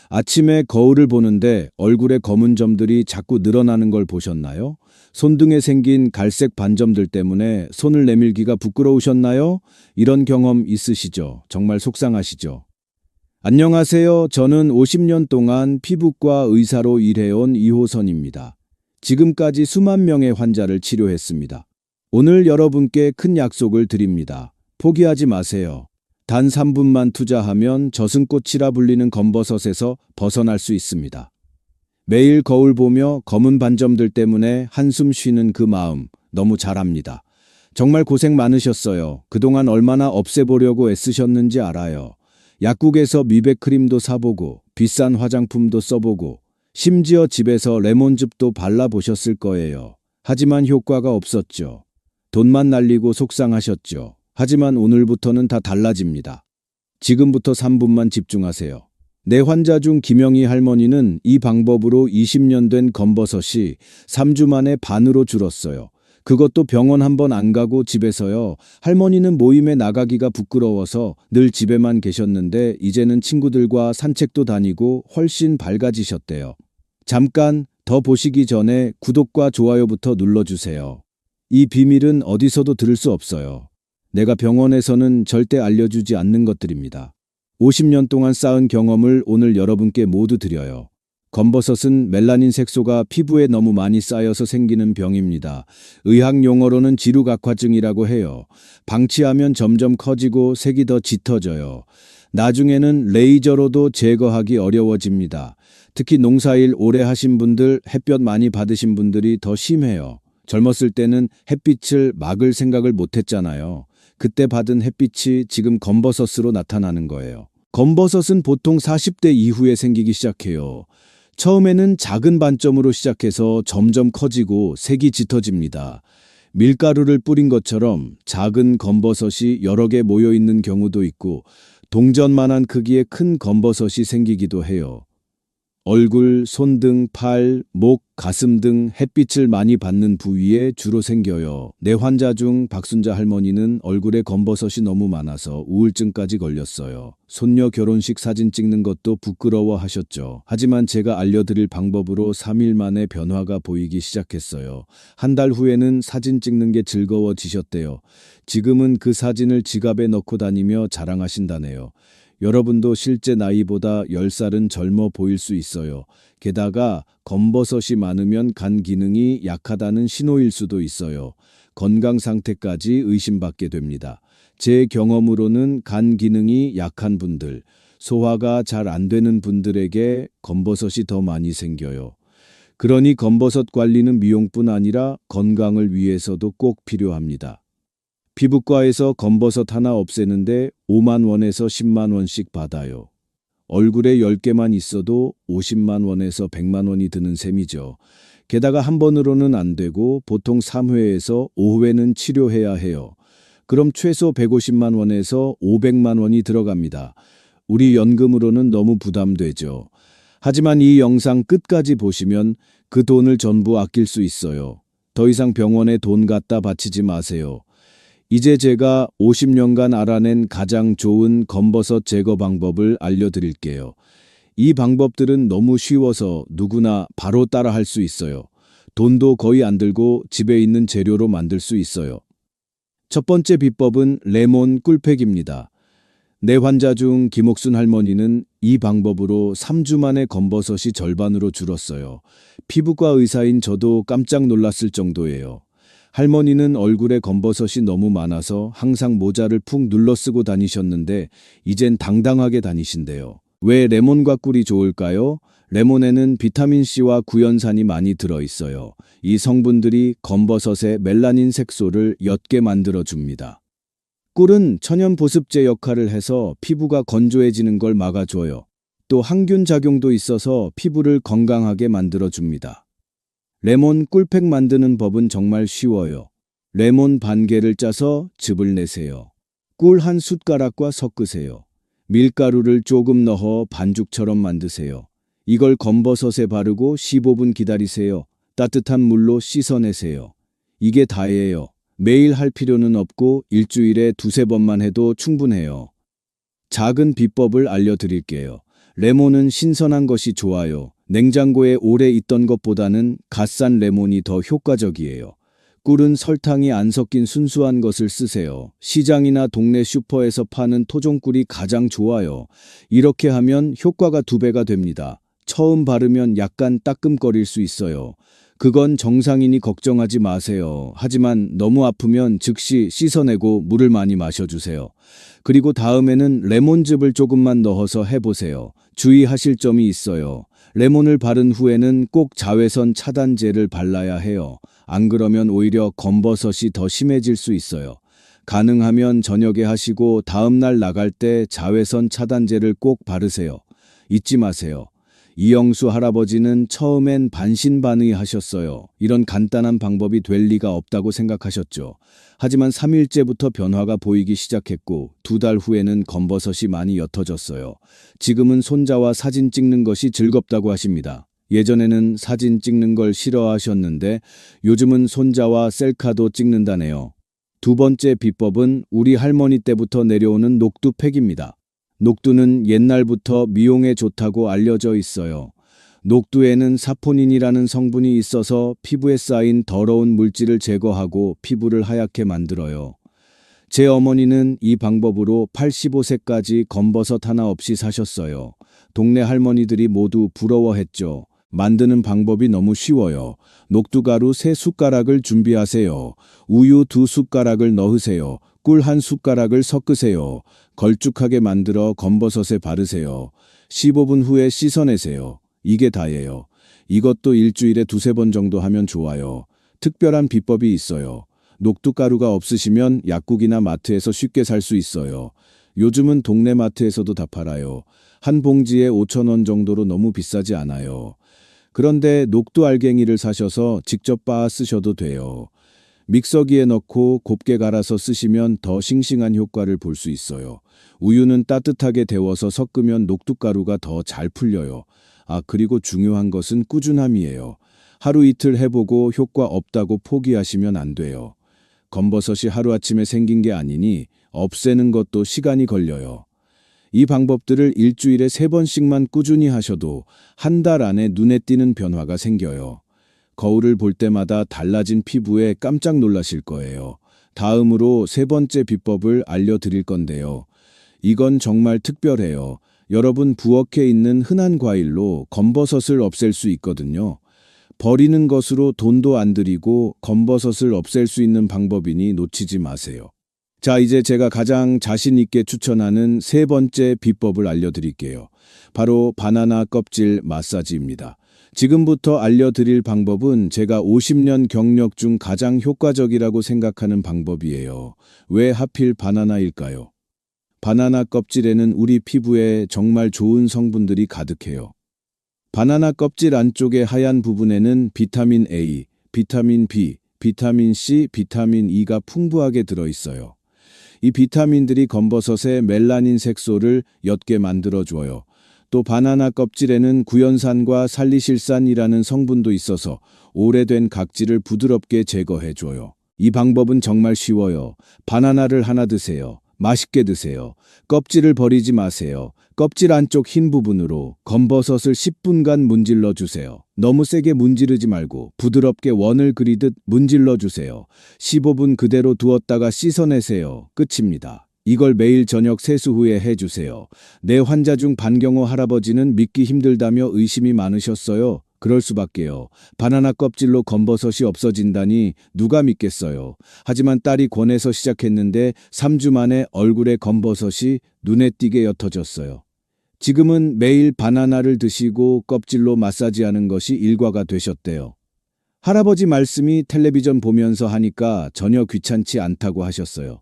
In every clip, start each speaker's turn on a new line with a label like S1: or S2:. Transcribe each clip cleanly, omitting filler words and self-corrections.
S1: 아침에 거울을 보는데 얼굴에 검은 점들이 자꾸 늘어나는 걸 보셨나요? 손등에 생긴 갈색 반점들 때문에 손을 내밀기가 부끄러우셨나요? 이런 경험 있으시죠? 정말 속상하시죠? 안녕하세요. 저는 50년 동안 피부과 의사로 일해온 이호선입니다. 지금까지 수만 명의 환자를 치료했습니다. 오늘 여러분께 큰 약속을 드립니다. 포기하지 마세요. 단 3분만 투자하면 저승꽃이라 불리는 검버섯에서 벗어날 수 있습니다. 매일 거울 보며 검은 반점들 때문에 한숨 쉬는 그 마음 너무 잘 압니다. 정말 고생 많으셨어요. 그동안 얼마나 없애보려고 애쓰셨는지 알아요. 약국에서 미백 크림도 사보고 비싼 화장품도 써보고 심지어 집에서 레몬즙도 발라보셨을 거예요. 하지만 효과가 없었죠. 돈만 날리고 속상하셨죠. 하지만 오늘부터는 다 달라집니다. 지금부터 3분만 집중하세요. 내 환자 중 김영희 할머니는 이 방법으로 20년 된 검버섯이 3주 만에 반으로 줄었어요. 그것도 병원 한 번 안 가고 집에서요. 할머니는 모임에 나가기가 부끄러워서 늘 집에만 계셨는데 이제는 친구들과 산책도 다니고 훨씬 밝아지셨대요. 잠깐 더 보시기 전에 구독과 좋아요부터 눌러주세요. 이 비밀은 어디서도 들을 수 없어요. 내가 병원에서는 절대 알려주지 않는 것들입니다. 50년 동안 쌓은 경험을 오늘 여러분께 모두 드려요. 검버섯은 멜라닌 색소가 피부에 너무 많이 쌓여서 생기는 병입니다. 의학 용어로는 지루각화증이라고 해요. 방치하면 점점 커지고 색이 더 짙어져요. 나중에는 레이저로도 제거하기 어려워집니다. 특히 농사일 오래 하신 분들, 햇볕 많이 받으신 분들이 더 심해요. 젊었을 때는 햇빛을 막을 생각을 못했잖아요. 그때 받은 햇빛이 지금 검버섯으로 나타나는 거예요. 검버섯은 보통 40대 이후에 생기기 시작해요. 처음에는 작은 반점으로 시작해서 점점 커지고 색이 짙어집니다. 밀가루를 뿌린 것처럼 작은 검버섯이 여러 개 모여 있는 경우도 있고 동전만한 크기의 큰 검버섯이 생기기도 해요. 얼굴, 손등, 팔, 목, 가슴 등 햇빛을 많이 받는 부위에 주로 생겨요. 내 환자 중 박순자 할머니는 얼굴에 검버섯이 너무 많아서 우울증까지 걸렸어요. 손녀 결혼식 사진 찍는 것도 부끄러워 하셨죠. 하지만 제가 알려드릴 방법으로 3일 만에 변화가 보이기 시작했어요. 한 달 후에는 사진 찍는 게 즐거워지셨대요. 지금은 그 사진을 지갑에 넣고 다니며 자랑하신다네요. 여러분도 실제 나이보다 10살은 젊어 보일 수 있어요. 게다가 검버섯이 많으면 간 기능이 약하다는 신호일 수도 있어요. 건강 상태까지 의심받게 됩니다. 제 경험으로는 간 기능이 약한 분들, 소화가 잘 안 되는 분들에게 검버섯이 더 많이 생겨요. 그러니 검버섯 관리는 미용뿐 아니라 건강을 위해서도 꼭 필요합니다. 피부과에서 검버섯 하나 없애는데 5만 원에서 10만 원씩 받아요. 얼굴에 10개만 있어도 50만 원에서 100만 원이 드는 셈이죠. 게다가 한 번으로는 안 되고 보통 3회에서 5회는 치료해야 해요. 그럼 최소 150만 원에서 500만 원이 들어갑니다. 우리 연금으로는 너무 부담되죠. 하지만 이 영상 끝까지 보시면 그 돈을 전부 아낄 수 있어요. 더 이상 병원에 돈 갖다 바치지 마세요. 이제 제가 50년간 알아낸 가장 좋은 검버섯 제거 방법을 알려드릴게요. 이 방법들은 너무 쉬워서 누구나 바로 따라할 수 있어요. 돈도 거의 안 들고 집에 있는 재료로 만들 수 있어요. 첫 번째 비법은 레몬 꿀팩입니다. 내 환자 중 김옥순 할머니는 이 방법으로 3주 만에 검버섯이 절반으로 줄었어요. 피부과 의사인 저도 깜짝 놀랐을 정도예요. 할머니는 얼굴에 검버섯이 너무 많아서 항상 모자를 푹 눌러 쓰고 다니셨는데 이젠 당당하게 다니신대요. 왜 레몬과 꿀이 좋을까요? 레몬에는 비타민C와 구연산이 많이 들어있어요. 이 성분들이 검버섯의 멜라닌 색소를 옅게 만들어줍니다. 꿀은 천연 보습제 역할을 해서 피부가 건조해지는 걸 막아줘요. 또 항균 작용도 있어서 피부를 건강하게 만들어줍니다. 레몬 꿀팩 만드는 법은 정말 쉬워요. 레몬 반 개를 짜서 즙을 내세요. 꿀 한 숟가락과 섞으세요. 밀가루를 조금 넣어 반죽처럼 만드세요. 이걸 검버섯에 바르고 15분 기다리세요. 따뜻한 물로 씻어내세요. 이게 다예요. 매일 할 필요는 없고 일주일에 두세 번만 해도 충분해요. 작은 비법을 알려드릴게요. 레몬은 신선한 것이 좋아요. 냉장고에 오래 있던 것보다는 갓산 레몬이 더 효과적이에요. 꿀은 설탕이 안 섞인 순수한 것을 쓰세요. 시장이나 동네 슈퍼에서 파는 토종꿀이 가장 좋아요. 이렇게 하면 효과가 2배가 됩니다. 처음 바르면 약간 따끔거릴 수 있어요. 그건 정상이니 걱정하지 마세요. 하지만 너무 아프면 즉시 씻어내고 물을 많이 마셔주세요. 그리고 다음에는 레몬즙을 조금만 넣어서 해보세요. 주의하실 점이 있어요. 레몬을 바른 후에는 꼭 자외선 차단제를 발라야 해요. 안 그러면 오히려 검버섯이 더 심해질 수 있어요. 가능하면 저녁에 하시고 다음날 나갈 때 자외선 차단제를 꼭 바르세요. 잊지 마세요. 이영수 할아버지는 처음엔 반신반의하셨어요. 이런 간단한 방법이 될 리가 없다고 생각하셨죠. 하지만 3일째부터 변화가 보이기 시작했고 2달 후에는 검버섯이 많이 옅어졌어요. 지금은 손자와 사진 찍는 것이 즐겁다고 하십니다. 예전에는 사진 찍는 걸 싫어하셨는데 요즘은 손자와 셀카도 찍는다네요. 2번째 비법은 우리 할머니 때부터 내려오는 녹두팩입니다. 녹두는 옛날부터 미용에 좋다고 알려져 있어요. 녹두에는 사포닌이라는 성분이 있어서 피부에 쌓인 더러운 물질을 제거하고 피부를 하얗게 만들어요. 제 어머니는 이 방법으로 85세까지 검버섯 하나 없이 사셨어요. 동네 할머니들이 모두 부러워했죠. 만드는 방법이 너무 쉬워요. 녹두가루 3숟가락을 준비하세요. 우유 2숟가락을 넣으세요. 꿀 1숟가락을 섞으세요. 걸쭉하게 만들어 검버섯에 바르세요. 15분 후에 씻어내세요. 이게 다예요. 이것도 일주일에 2~3번 정도 하면 좋아요. 특별한 비법이 있어요. 녹두가루가 없으시면 약국이나 마트에서 쉽게 살 수 있어요. 요즘은 동네 마트에서도 다 팔아요. 한 봉지에 5,000원 정도로 너무 비싸지 않아요. 그런데 녹두 알갱이를 사셔서 직접 빻아 쓰셔도 돼요. 믹서기에 넣고 곱게 갈아서 쓰시면 더 싱싱한 효과를 볼 수 있어요. 우유는 따뜻하게 데워서 섞으면 녹두가루가 더 잘 풀려요. 그리고 중요한 것은 꾸준함이에요. 하루 이틀 해보고 효과 없다고 포기하시면 안 돼요. 검버섯이 하루아침에 생긴 게 아니니 없애는 것도 시간이 걸려요. 이 방법들을 일주일에 3번씩만 꾸준히 하셔도 한 달 안에 눈에 띄는 변화가 생겨요. 거울을 볼 때마다 달라진 피부에 깜짝 놀라실 거예요. 다음으로 3번째 비법을 알려드릴 건데요. 이건 정말 특별해요. 여러분 부엌에 있는 흔한 과일로 검버섯을 없앨 수 있거든요. 버리는 것으로 돈도 안 들이고 검버섯을 없앨 수 있는 방법이니 놓치지 마세요. 자, 이제 제가 가장 자신 있게 추천하는 3번째 비법을 알려드릴게요. 바로 바나나 껍질 마사지입니다. 지금부터 알려드릴 방법은 제가 50년 경력 중 가장 효과적이라고 생각하는 방법이에요. 왜 하필 바나나일까요? 바나나 껍질에는 우리 피부에 정말 좋은 성분들이 가득해요. 바나나 껍질 안쪽의 하얀 부분에는 비타민 A, 비타민 B, 비타민 C, 비타민 E가 풍부하게 들어있어요. 이 비타민들이 검버섯의 멜라닌 색소를 옅게 만들어줘요. 또 바나나 껍질에는 구연산과 살리실산이라는 성분도 있어서 오래된 각질을 부드럽게 제거해줘요. 이 방법은 정말 쉬워요. 바나나를 하나 드세요. 맛있게 드세요. 껍질을 버리지 마세요. 껍질 안쪽 흰 부분으로 검버섯을 10분간 문질러 주세요. 너무 세게 문지르지 말고 부드럽게 원을 그리듯 문질러 주세요. 15분 그대로 두었다가 씻어내세요. 끝입니다. 이걸 매일 저녁 세수 후에 해주세요. 내 환자 중 반경호 할아버지는 믿기 힘들다며 의심이 많으셨어요. 그럴 수밖에요. 바나나 껍질로 검버섯이 없어진다니 누가 믿겠어요. 하지만 딸이 권해서 시작했는데 3주 만에 얼굴에 검버섯이 눈에 띄게 옅어졌어요. 지금은 매일 바나나를 드시고 껍질로 마사지하는 것이 일과가 되셨대요. 할아버지 말씀이 텔레비전 보면서 하니까 전혀 귀찮지 않다고 하셨어요.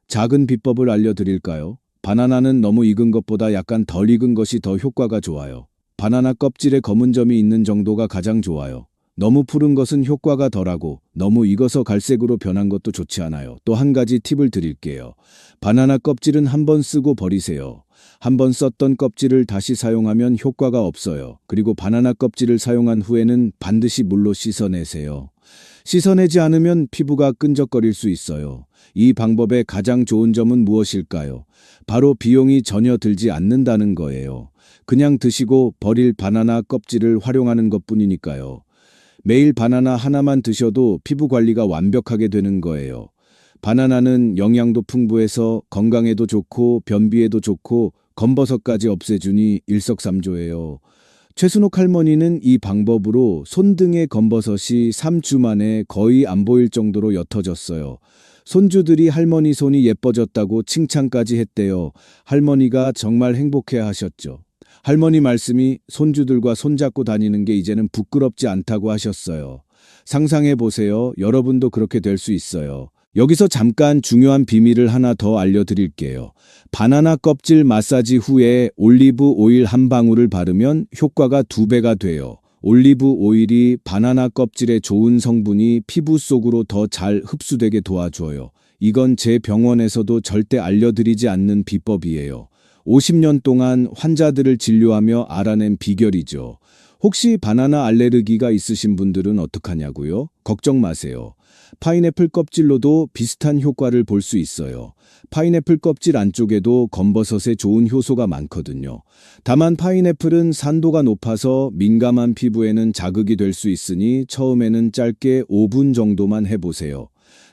S1: 작은 비법을 알려드릴까요? 바나나는 너무 익은 것보다 약간 덜 익은 것이 더 효과가 좋아요. 바나나 껍질에 검은 점이 있는 정도가 가장 좋아요. 너무 푸른 것은 효과가 덜하고 너무 익어서 갈색으로 변한 것도 좋지 않아요. 또 한 가지 팁을 드릴게요. 바나나 껍질은 한 번 쓰고 버리세요. 한 번 썼던 껍질을 다시 사용하면 효과가 없어요. 그리고 바나나 껍질을 사용한 후에는 반드시 물로 씻어내세요. 씻어내지 않으면 피부가 끈적거릴 수 있어요. 이 방법의 가장 좋은 점은 무엇일까요? 바로 비용이 전혀 들지 않는다는 거예요. 그냥 드시고 버릴 바나나 껍질을 활용하는 것뿐이니까요. 매일 바나나 하나만 드셔도 피부 관리가 완벽하게 되는 거예요. 바나나는 영양도 풍부해서 건강에도 좋고 변비에도 좋고 검버섯까지 없애주니 일석삼조예요. 최순옥 할머니는 이 방법으로 손등의 검버섯이 3주 만에 거의 안 보일 정도로 옅어졌어요. 손주들이 할머니 손이 예뻐졌다고 칭찬까지 했대요. 할머니가 정말 행복해하셨죠. 할머니 말씀이 손주들과 손잡고 다니는 게 이제는 부끄럽지 않다고 하셨어요. 상상해 보세요. 여러분도 그렇게 될 수 있어요. 여기서 잠깐 중요한 비밀을 하나 더 알려드릴게요. 바나나 껍질 마사지 후에 올리브 오일 한 방울을 바르면 효과가 2배가 돼요. 올리브 오일이 바나나 껍질의 좋은 성분이 피부 속으로 더 잘 흡수되게 도와줘요. 이건 제 병원에서도 절대 알려드리지 않는 비법이에요. 50년 동안 환자들을 진료하며 알아낸 비결이죠. 혹시 바나나 알레르기가 있으신 분들은 어떡하냐고요? 걱정 마세요. 파인애플 껍질로도 비슷한 효과를 볼 수 있어요. 파인애플 껍질 안쪽에도 검버섯에 좋은 효소가 많거든요. 다만 파인애플은 산도가 높아서 민감한 피부에는 자극이 될 수 있으니 처음에는 짧게 5분 정도만 해보세요.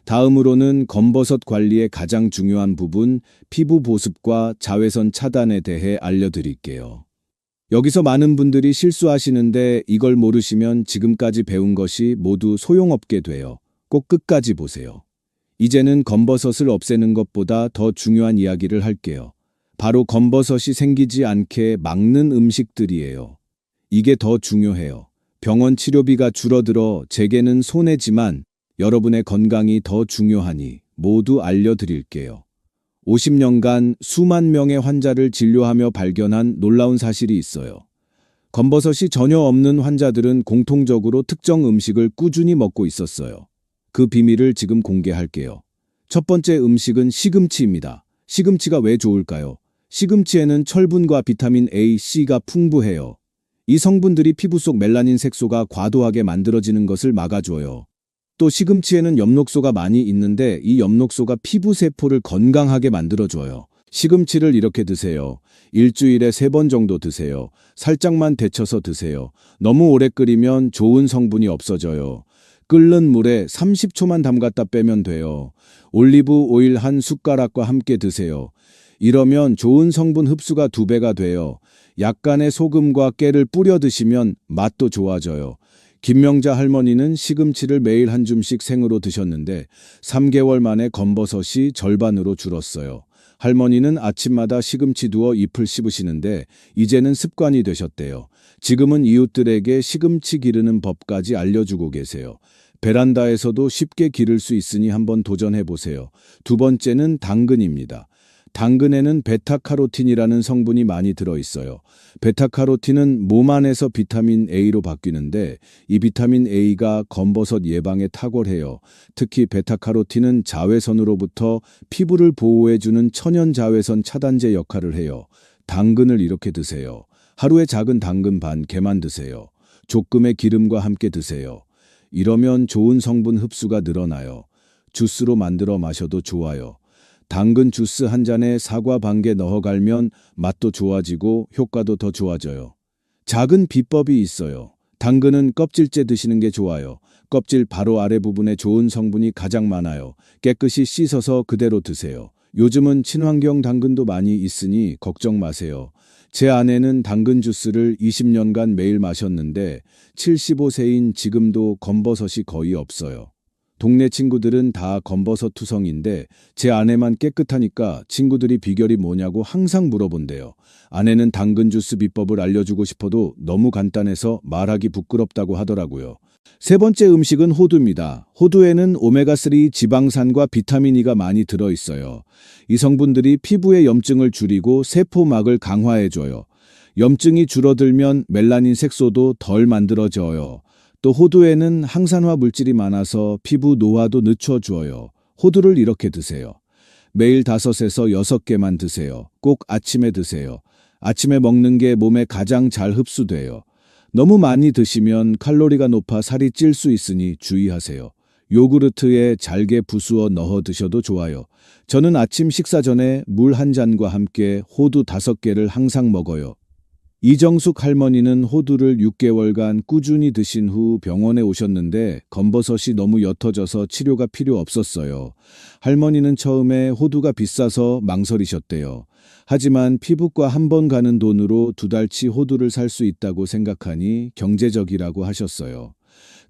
S1: 다음으로는 검버섯 관리의 가장 중요한 부분, 피부 보습과 자외선 차단에 대해 알려드릴게요. 여기서 많은 분들이 실수하시는데 이걸 모르시면 지금까지 배운 것이 모두 소용없게 돼요. 꼭 끝까지 보세요. 이제는 검버섯을 없애는 것보다 더 중요한 이야기를 할게요. 바로 검버섯이 생기지 않게 막는 음식들이에요. 이게 더 중요해요. 병원 치료비가 줄어들어 제게는 손해지만 여러분의 건강이 더 중요하니 모두 알려드릴게요. 50년간 수만 명의 환자를 진료하며 발견한 놀라운 사실이 있어요. 검버섯이 전혀 없는 환자들은 공통적으로 특정 음식을 꾸준히 먹고 있었어요. 그 비밀을 지금 공개할게요. 첫 번째 음식은 시금치입니다. 시금치가 왜 좋을까요? 시금치에는 철분과 비타민 A, C가 풍부해요. 이 성분들이 피부 속 멜라닌 색소가 과도하게 만들어지는 것을 막아줘요. 또 시금치에는 엽록소가 많이 있는데 이 엽록소가 피부 세포를 건강하게 만들어줘요. 시금치를 이렇게 드세요. 일주일에 3번 정도 드세요. 살짝만 데쳐서 드세요. 너무 오래 끓이면 좋은 성분이 없어져요. 끓는 물에 30초만 담갔다 빼면 돼요. 올리브 오일 한 숟가락과 함께 드세요. 이러면 좋은 성분 흡수가 2배가 돼요. 약간의 소금과 깨를 뿌려 드시면 맛도 좋아져요. 김명자 할머니는 시금치를 매일 한 줌씩 생으로 드셨는데 3개월 만에 검버섯이 절반으로 줄었어요. 할머니는 아침마다 시금치 두어 잎을 씹으시는데 이제는 습관이 되셨대요. 지금은 이웃들에게 시금치 기르는 법까지 알려주고 계세요. 베란다에서도 쉽게 기를 수 있으니 한번 도전해 보세요. 두 번째는 당근입니다. 당근에는 베타카로틴이라는 성분이 많이 들어있어요. 베타카로틴은 몸 안에서 비타민 A로 바뀌는데 이 비타민 A가 검버섯 예방에 탁월해요. 특히 베타카로틴은 자외선으로부터 피부를 보호해주는 천연 자외선 차단제 역할을 해요. 당근을 이렇게 드세요. 하루에 작은 당근 반 개만 드세요. 조금의 기름과 함께 드세요. 이러면 좋은 성분 흡수가 늘어나요. 주스로 만들어 마셔도 좋아요. 당근 주스 한 잔에 사과 반 개 넣어 갈면 맛도 좋아지고 효과도 더 좋아져요. 작은 비법이 있어요. 당근은 껍질째 드시는 게 좋아요. 껍질 바로 아래 부분에 좋은 성분이 가장 많아요. 깨끗이 씻어서 그대로 드세요. 요즘은 친환경 당근도 많이 있으니 걱정 마세요. 제 아내는 당근 주스를 20년간 매일 마셨는데 75세인 지금도 검버섯이 거의 없어요. 동네 친구들은 다 검버섯 투성인데 제 아내만 깨끗하니까 친구들이 비결이 뭐냐고 항상 물어본대요. 아내는 당근 주스 비법을 알려주고 싶어도 너무 간단해서 말하기 부끄럽다고 하더라고요. 세 번째 음식은 호두입니다. 호두에는 오메가3 지방산과 비타민 E가 많이 들어있어요. 이 성분들이 피부의 염증을 줄이고 세포막을 강화해줘요. 염증이 줄어들면 멜라닌 색소도 덜 만들어져요. 또 호두에는 항산화 물질이 많아서 피부 노화도 늦춰줘요. 호두를 이렇게 드세요. 매일 5에서 6개만 드세요. 꼭 아침에 드세요. 아침에 먹는 게 몸에 가장 잘 흡수돼요. 너무 많이 드시면 칼로리가 높아 살이 찔 수 있으니 주의하세요. 요구르트에 잘게 부수어 넣어 드셔도 좋아요. 저는 아침 식사 전에 물 한 잔과 함께 호두 5개를 항상 먹어요. 이정숙 할머니는 호두를 6개월간 꾸준히 드신 후 병원에 오셨는데 검버섯이 너무 옅어져서 치료가 필요 없었어요. 할머니는 처음에 호두가 비싸서 망설이셨대요. 하지만 피부과 한 번 가는 돈으로 2달치 호두를 살 수 있다고 생각하니 경제적이라고 하셨어요.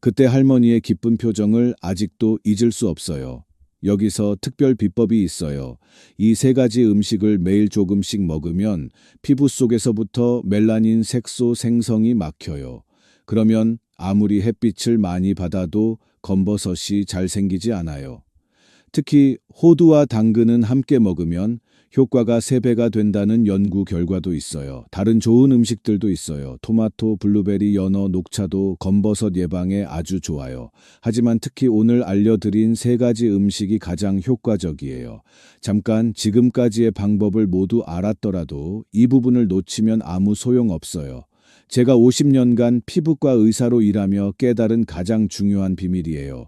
S1: 그때 할머니의 기쁜 표정을 아직도 잊을 수 없어요. 여기서 특별 비법이 있어요. 이 3가지 음식을 매일 조금씩 먹으면 피부 속에서부터 멜라닌 색소 생성이 막혀요. 그러면 아무리 햇빛을 많이 받아도 검버섯이 잘 생기지 않아요. 특히 호두와 당근은 함께 먹으면 효과가 3배가 된다는 연구 결과도 있어요. 다른 좋은 음식들도 있어요. 토마토, 블루베리, 연어, 녹차도 검버섯 예방에 아주 좋아요. 하지만 특히 오늘 알려드린 3가지 음식이 가장 효과적이에요. 잠깐 지금까지의 방법을 모두 알았더라도 이 부분을 놓치면 아무 소용없어요. 제가 50년간 피부과 의사로 일하며 깨달은 가장 중요한 비밀이에요.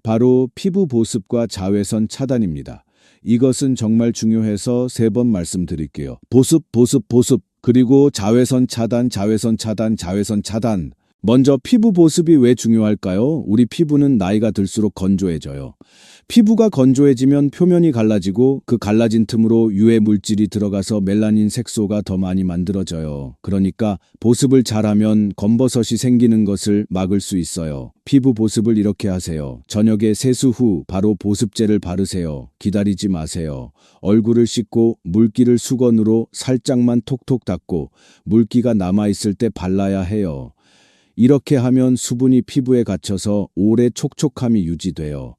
S1: 바로 피부 보습과 자외선 차단입니다. 이것은 정말 중요해서 3번 말씀드릴게요. 보습, 보습, 보습, 그리고 자외선 차단, 자외선 차단, 자외선 차단. 먼저 피부 보습이 왜 중요할까요? 우리 피부는 나이가 들수록 건조해져요. 피부가 건조해지면 표면이 갈라지고 그 갈라진 틈으로 유해 물질이 들어가서 멜라닌 색소가 더 많이 만들어져요. 그러니까 보습을 잘하면 검버섯이 생기는 것을 막을 수 있어요. 피부 보습을 이렇게 하세요. 저녁에 세수 후 바로 보습제를 바르세요. 기다리지 마세요. 얼굴을 씻고 물기를 수건으로 살짝만 톡톡 닦고 물기가 남아있을 때 발라야 해요. 이렇게 하면 수분이 피부에 갇혀서 오래 촉촉함이 유지돼요.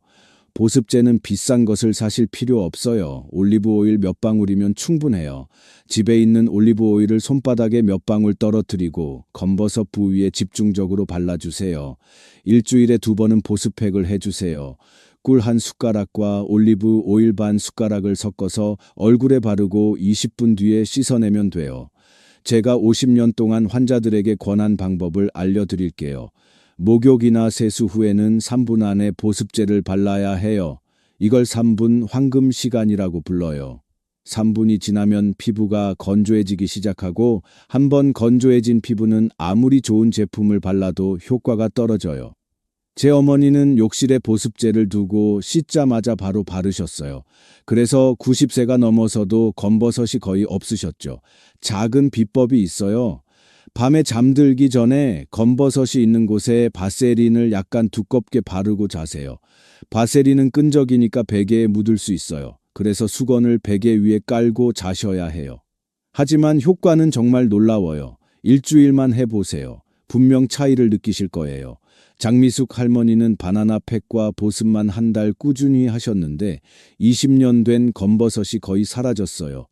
S1: 보습제는 비싼 것을 사실 필요 없어요. 올리브 오일 몇 방울이면 충분해요. 집에 있는 올리브 오일을 손바닥에 몇 방울 떨어뜨리고 검버섯 부위에 집중적으로 발라주세요. 일주일에 2번은 보습팩을 해주세요. 꿀 1숟가락과 올리브 오일 반 숟가락을 섞어서 얼굴에 바르고 20분 뒤에 씻어내면 돼요. 제가 50년 동안 환자들에게 권한 방법을 알려드릴게요. 목욕이나 세수 후에는 3분 안에 보습제를 발라야 해요. 이걸 3분 황금 시간이라고 불러요. 3분이 지나면 피부가 건조해지기 시작하고 한번 건조해진 피부는 아무리 좋은 제품을 발라도 효과가 떨어져요. 제 어머니는 욕실에 보습제를 두고 씻자마자 바로 바르셨어요. 그래서 90세가 넘어서도 검버섯이 거의 없으셨죠. 작은 비법이 있어요. 밤에 잠들기 전에 검버섯이 있는 곳에 바세린을 약간 두껍게 바르고 자세요. 바세린은 끈적이니까 베개에 묻을 수 있어요. 그래서 수건을 베개 위에 깔고 자셔야 해요. 하지만 효과는 정말 놀라워요. 일주일만 해보세요. 분명 차이를 느끼실 거예요. 장미숙 할머니는 바나나 팩과 보습만 1달 꾸준히 하셨는데 20년 된 검버섯이 거의 사라졌어요.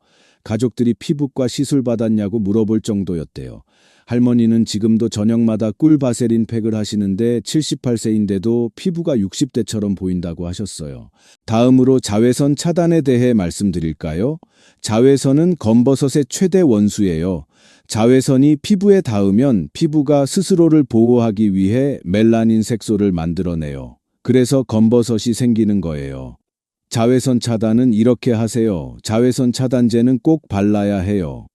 S1: 가족들이 피부과 시술 받았냐고 물어볼 정도였대요. 할머니는 지금도 저녁마다 꿀 바세린 팩을 하시는데 78세인데도 피부가 60대처럼 보인다고 하셨어요. 다음으로 자외선 차단에 대해 말씀드릴까요? 자외선은 검버섯의 최대 원수예요. 자외선이 피부에 닿으면 피부가 스스로를 보호하기 위해 멜라닌 색소를 만들어내요. 그래서 검버섯이 생기는 거예요. 자외선 차단은 이렇게 하세요. 자외선 차단제는 꼭 발라야 해요.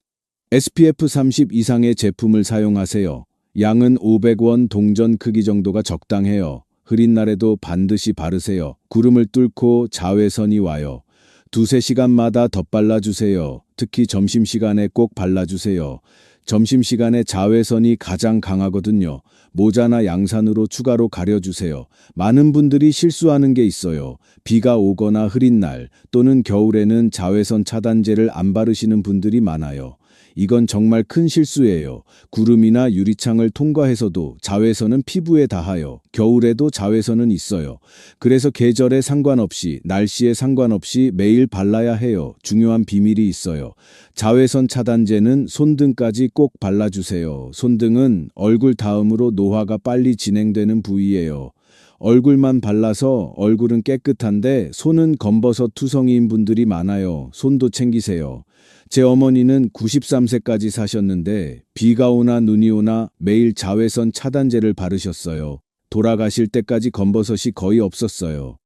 S1: SPF 30 이상의 제품을 사용하세요. 양은 500원 동전 크기 정도가 적당해요. 흐린 날에도 반드시 바르세요. 구름을 뚫고 자외선이 와요. 2~3시간마다 덧발라주세요. 특히 점심시간에 꼭 발라주세요. 점심시간에 자외선이 가장 강하거든요. 모자나 양산으로 추가로 가려주세요. 많은 분들이 실수하는 게 있어요. 비가 오거나 흐린 날 또는 겨울에는 자외선 차단제를 안 바르시는 분들이 많아요. 이건 정말 큰 실수예요. 구름이나 유리창을 통과해서도 자외선은 피부에 닿아요. 겨울에도 자외선은 있어요. 그래서 계절에 상관없이, 날씨에 상관없이 매일 발라야 해요. 중요한 비밀이 있어요. 자외선 차단제는 손등까지 꼭 발라주세요. 손등은 얼굴 다음으로 노화가 빨리 진행되는 부위예요. 얼굴만 발라서 얼굴은 깨끗한데 손은 검버섯 투성이인 분들이 많아요. 손도 챙기세요. 제 어머니는 93세까지 사셨는데 비가 오나 눈이 오나 매일 자외선 차단제를 바르셨어요. 돌아가실 때까지 검버섯이 거의 없었어요.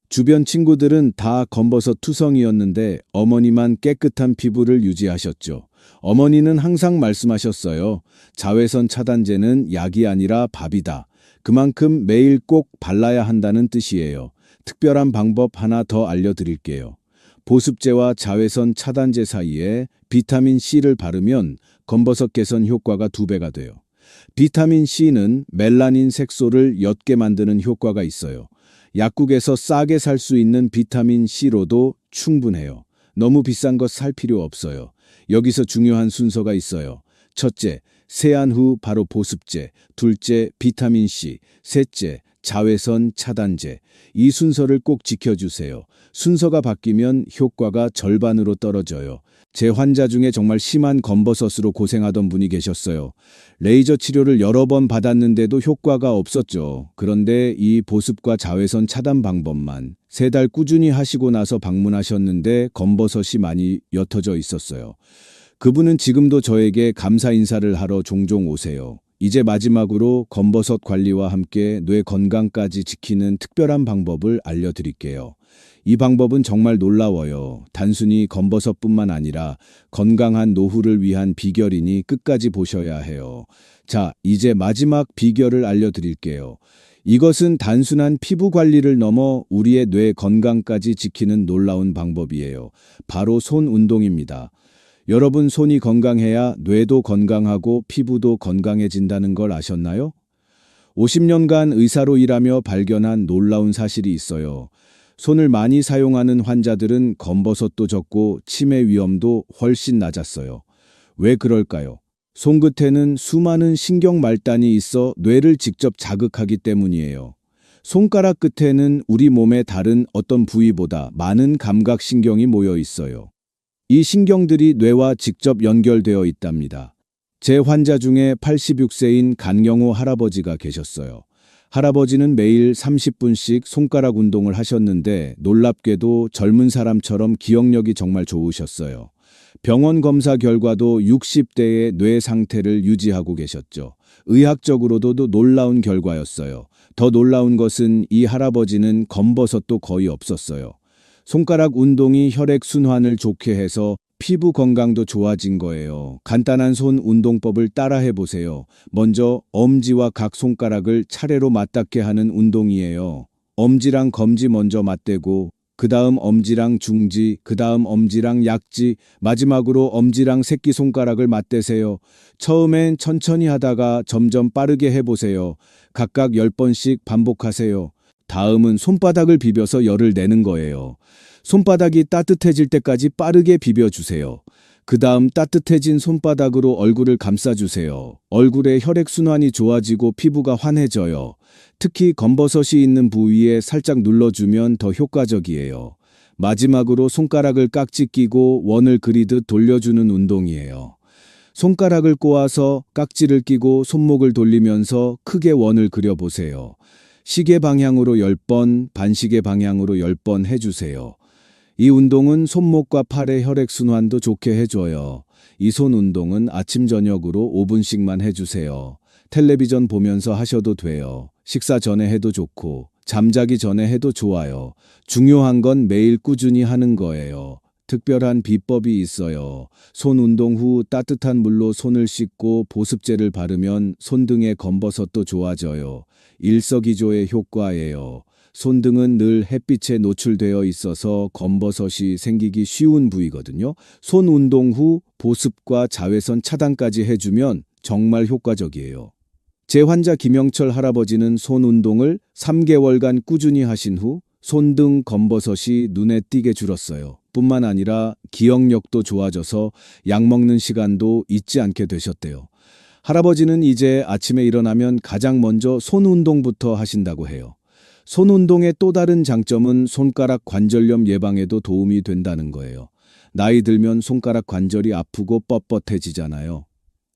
S1: 주변 친구들은 다 검버섯 투성이었는데 어머니만 깨끗한 피부를 유지하셨죠. 어머니는 항상 말씀하셨어요. 자외선 차단제는 약이 아니라 밥이다. 그만큼 매일 꼭 발라야 한다는 뜻이에요. 특별한 방법 하나 더 알려드릴게요. 보습제와 자외선 차단제 사이에 비타민 C를 바르면 검버섯 개선 효과가 2배가 돼요. 비타민 C는 멜라닌 색소를 옅게 만드는 효과가 있어요. 약국에서 싸게 살 수 있는 비타민 C로도 충분해요. 너무 비싼 것 살 필요 없어요. 여기서 중요한 순서가 있어요. 첫째, 세안 후 바로 보습제, 둘째, 비타민 C, 셋째, 자외선 차단제. 이 순서를 꼭 지켜주세요. 순서가 바뀌면 효과가 절반으로 떨어져요. 제 환자 중에 정말 심한 검버섯으로 고생하던 분이 계셨어요. 레이저 치료를 여러 번 받았는데도 효과가 없었죠. 그런데 이 보습과 자외선 차단 방법만 3달 꾸준히 하시고 나서 방문하셨는데 검버섯이 많이 옅어져 있었어요. 그분은 지금도 저에게 감사 인사를 하러 종종 오세요. 이제 마지막으로 검버섯 관리와 함께 뇌 건강까지 지키는 특별한 방법을 알려드릴게요. 이 방법은 정말 놀라워요. 단순히 검버섯뿐만 아니라 건강한 노후를 위한 비결이니 끝까지 보셔야 해요. 자, 이제 마지막 비결을 알려드릴게요. 이것은 단순한 피부 관리를 넘어 우리의 뇌 건강까지 지키는 놀라운 방법이에요. 바로 손 운동입니다. 여러분, 손이 건강해야 뇌도 건강하고 피부도 건강해진다는 걸 아셨나요? 50년간 의사로 일하며 발견한 놀라운 사실이 있어요. 손을 많이 사용하는 환자들은 검버섯도 적고 치매 위험도 훨씬 낮았어요. 왜 그럴까요? 손끝에는 수많은 신경 말단이 있어 뇌를 직접 자극하기 때문이에요. 손가락 끝에는 우리 몸의 다른 어떤 부위보다 많은 감각신경이 모여 있어요. 이 신경들이 뇌와 직접 연결되어 있답니다. 제 환자 중에 86세인 간경호 할아버지가 계셨어요. 할아버지는 매일 30분씩 손가락 운동을 하셨는데 놀랍게도 젊은 사람처럼 기억력이 정말 좋으셨어요. 병원 검사 결과도 60대의 뇌 상태를 유지하고 계셨죠. 의학적으로도 놀라운 결과였어요. 더 놀라운 것은 이 할아버지는 검버섯도 거의 없었어요. 손가락 운동이 혈액 순환을 좋게 해서 피부 건강도 좋아진 거예요. 간단한 손 운동법을 따라해 보세요. 먼저 엄지와 각 손가락을 차례로 맞닿게 하는 운동이에요. 엄지랑 검지 먼저 맞대고 그 다음 엄지랑 중지, 그 다음 엄지랑 약지, 마지막으로 엄지랑 새끼손가락을 맞대세요. 처음엔 천천히 하다가 점점 빠르게 해보세요. 각각 10번씩 반복하세요. 다음은 손바닥을 비벼서 열을 내는 거예요. 손바닥이 따뜻해질 때까지 빠르게 비벼주세요. 그 다음 따뜻해진 손바닥으로 얼굴을 감싸주세요. 얼굴에 혈액순환이 좋아지고 피부가 환해져요. 특히 검버섯이 있는 부위에 살짝 눌러주면 더 효과적이에요. 마지막으로 손가락을 깍지 끼고 원을 그리듯 돌려주는 운동이에요. 손가락을 꼬아서 깍지를 끼고 손목을 돌리면서 크게 원을 그려보세요. 시계 방향으로 10번, 반시계 방향으로 10번 해주세요. 이 운동은 손목과 팔의 혈액순환도 좋게 해줘요. 이 손 운동은 아침 저녁으로 5분씩만 해주세요. 텔레비전 보면서 하셔도 돼요. 식사 전에 해도 좋고 잠자기 전에 해도 좋아요. 중요한 건 매일 꾸준히 하는 거예요. 특별한 비법이 있어요. 손 운동 후 따뜻한 물로 손을 씻고 보습제를 바르면 손등의 검버섯도 좋아져요. 일석이조의 효과예요. 손등은 늘 햇빛에 노출되어 있어서 검버섯이 생기기 쉬운 부위거든요. 손 운동 후 보습과 자외선 차단까지 해주면 정말 효과적이에요. 제 환자 김영철 할아버지는 손 운동을 3개월간 꾸준히 하신 후 손등 검버섯이 눈에 띄게 줄었어요. 뿐만 아니라 기억력도 좋아져서 약 먹는 시간도 잊지 않게 되셨대요. 할아버지는 이제 아침에 일어나면 가장 먼저 손 운동부터 하신다고 해요. 손 운동의 또 다른 장점은 손가락 관절염 예방에도 도움이 된다는 거예요. 나이 들면 손가락 관절이 아프고 뻣뻣해지잖아요.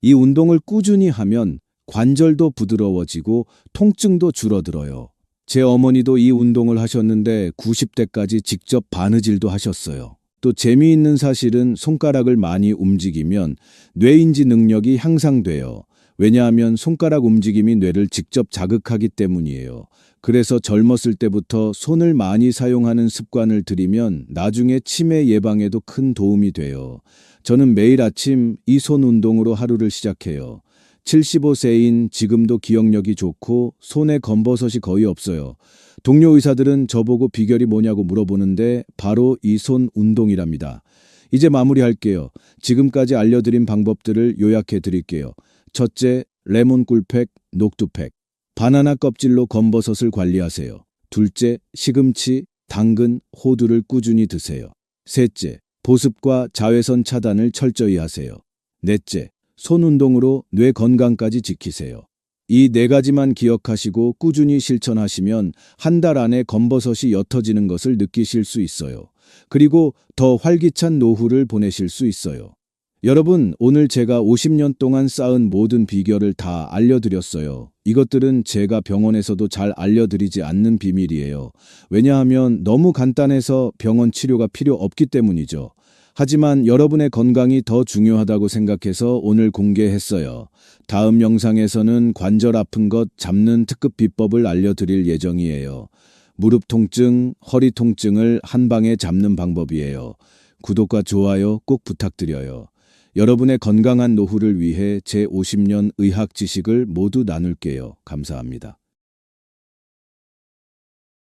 S1: 이 운동을 꾸준히 하면 관절도 부드러워지고 통증도 줄어들어요. 제 어머니도 이 운동을 하셨는데 90대까지 직접 바느질도 하셨어요. 또 재미있는 사실은 손가락을 많이 움직이면 뇌인지 능력이 향상돼요. 왜냐하면 손가락 움직임이 뇌를 직접 자극하기 때문이에요. 그래서 젊었을 때부터 손을 많이 사용하는 습관을 들이면 나중에 치매 예방에도 큰 도움이 돼요. 저는 매일 아침 이 손 운동으로 하루를 시작해요. 75세인 지금도 기억력이 좋고 손에 검버섯이 거의 없어요. 동료 의사들은 저보고 비결이 뭐냐고 물어보는데 바로 이 손 운동이랍니다. 이제 마무리할게요. 지금까지 알려드린 방법들을 요약해 드릴게요. 첫째, 레몬 꿀팩, 녹두팩. 바나나 껍질로 검버섯을 관리하세요. 둘째, 시금치, 당근, 호두를 꾸준히 드세요. 셋째, 보습과 자외선 차단을 철저히 하세요. 넷째, 손 운동으로 뇌 건강까지 지키세요. 이 네 가지만 기억하시고 꾸준히 실천하시면 한 달 안에 검버섯이 옅어지는 것을 느끼실 수 있어요. 그리고 더 활기찬 노후를 보내실 수 있어요. 여러분, 오늘 제가 50년 동안 쌓은 모든 비결을 다 알려드렸어요. 이것들은 제가 병원에서도 잘 알려드리지 않는 비밀이에요. 왜냐하면 너무 간단해서 병원 치료가 필요 없기 때문이죠. 하지만 여러분의 건강이 더 중요하다고 생각해서 오늘 공개했어요. 다음 영상에서는 관절 아픈 것 잡는 특급 비법을 알려드릴 예정이에요. 무릎 통증, 허리 통증을 한 방에 잡는 방법이에요. 구독과 좋아요 꼭 부탁드려요. 여러분의 건강한 노후를 위해 제 50년 의학 지식을 모두 나눌게요. 감사합니다.